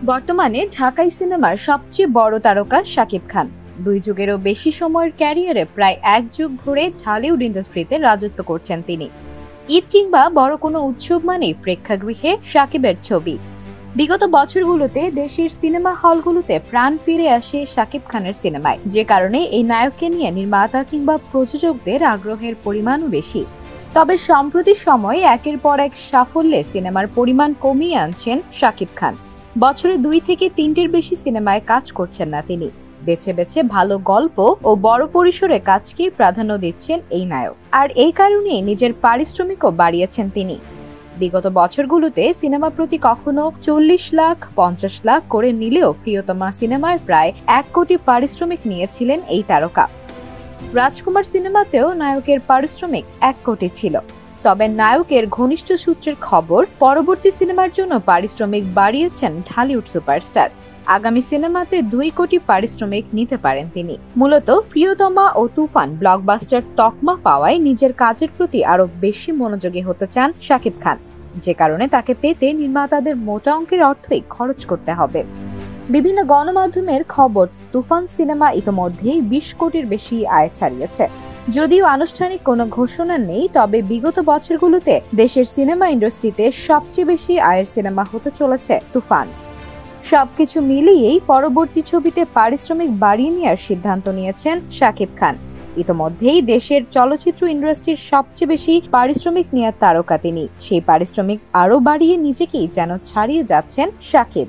বর্তমানে ঢাকাই সিনেমার সবচেয়ে বড় তারকা শাকিব খান। 2 যুগেরও বেশি সময়ের ক্যারিয়ারে প্রায় 1 যুগ ধরে ঢালিউড ইন্ডাস্ট্রিতে রাজত্ব করছেন তিনি। ঈদ কিংবা বড় কোনো উৎসব মানেই প্রেক্ষাগৃহে শাকিবের ছবি। বিগত বছরগুলোতে দেশের সিনেমা হলগুলোতে প্রাণ ফিরে আসে শাকিব খানের সিনেমায়, যে কারণে এই নায়ককে নিয়ে নির্মাতা কিংবা প্রযোজকদের আগ্রহের পরিমাণও বেশি। তবে সম্প্রতি সময়ে একের পর এক সাফল্যে সিনেমার পরিমাণ কমিয়ে আনছেন শাকিব খান। বছরে 2 থেকে 3টির বেশি সিনেমায় কাজ করছেন না তিনি। বেছে বেছে ভালো গল্প ও বড় পরিসরে কাজকেই প্রাধান্য দিচ্ছেন এই নায়ক। আর এই কারণে নিজের পারিশ্রমিকও বাড়িয়েছেন তিনি। বিগত বছরগুলোতে সিনেমা প্রতি কখনো 40 লাখ 50 লাখ করে নিলেও প্রিয়তমা সিনেমার প্রায় 1 কোটি পারিশ্রমিক নিয়েছিলেন এই তারকা। রাজকুমার সিনেমাতেও নায়কের পারিশ্রমিক 1 কোটি ছিল। তবে নায়কের ঘনিষ্ঠ সূত্রের খবর, পরবর্তী সিনেমার জন্য পারিশ্রমিক বাড়িয়েছেন ঢালিউড সুপারস্টার। আগামী সিনেমাতে 2 কোটি পারিশ্রমিক নিতে পারেন তিনি। মূলত প্রিয়তমা ও তুফান ব্লকবাস্টার তকমা পাওয়ায় নিজের কাজের প্রতি আরো বেশি মনোযোগী হতে চান শাকিব খান, যে কারণে তাকে পেতে নির্মাতাদের মোটা অঙ্কের অর্থই খরচ করতে হবে। বিভিন্ন গণমাধ্যমের খবর, তুফান সিনেমা ইতোমধ্যেই 20 কোটির বেশি আয় ছাড়িয়েছে। যদিও আনুষ্ঠানিক কোনো ঘোষণা নেই, তবে বিগত বছরগুলোতে দেশের সিনেমা ইন্ডাস্ট্রিতে সবচেয়ে বেশি আয়ের সিনেমা হতে চলেছে তুফান। সবকিছু মিলিয়েই পরবর্তী ছবিতে পারিশ্রমিক বাড়িয়ে নেওয়ার সিদ্ধান্ত নিয়েছেন শাকিব খান। ইতোমধ্যেই দেশের চলচ্চিত্র ইন্ডাস্ট্রির সবচেয়ে বেশি পারিশ্রমিক নেওয়ার তারকা তিনি। সেই পারিশ্রমিক আরও বাড়িয়ে নিজেকেই যেন ছাড়িয়ে যাচ্ছেন শাকিব।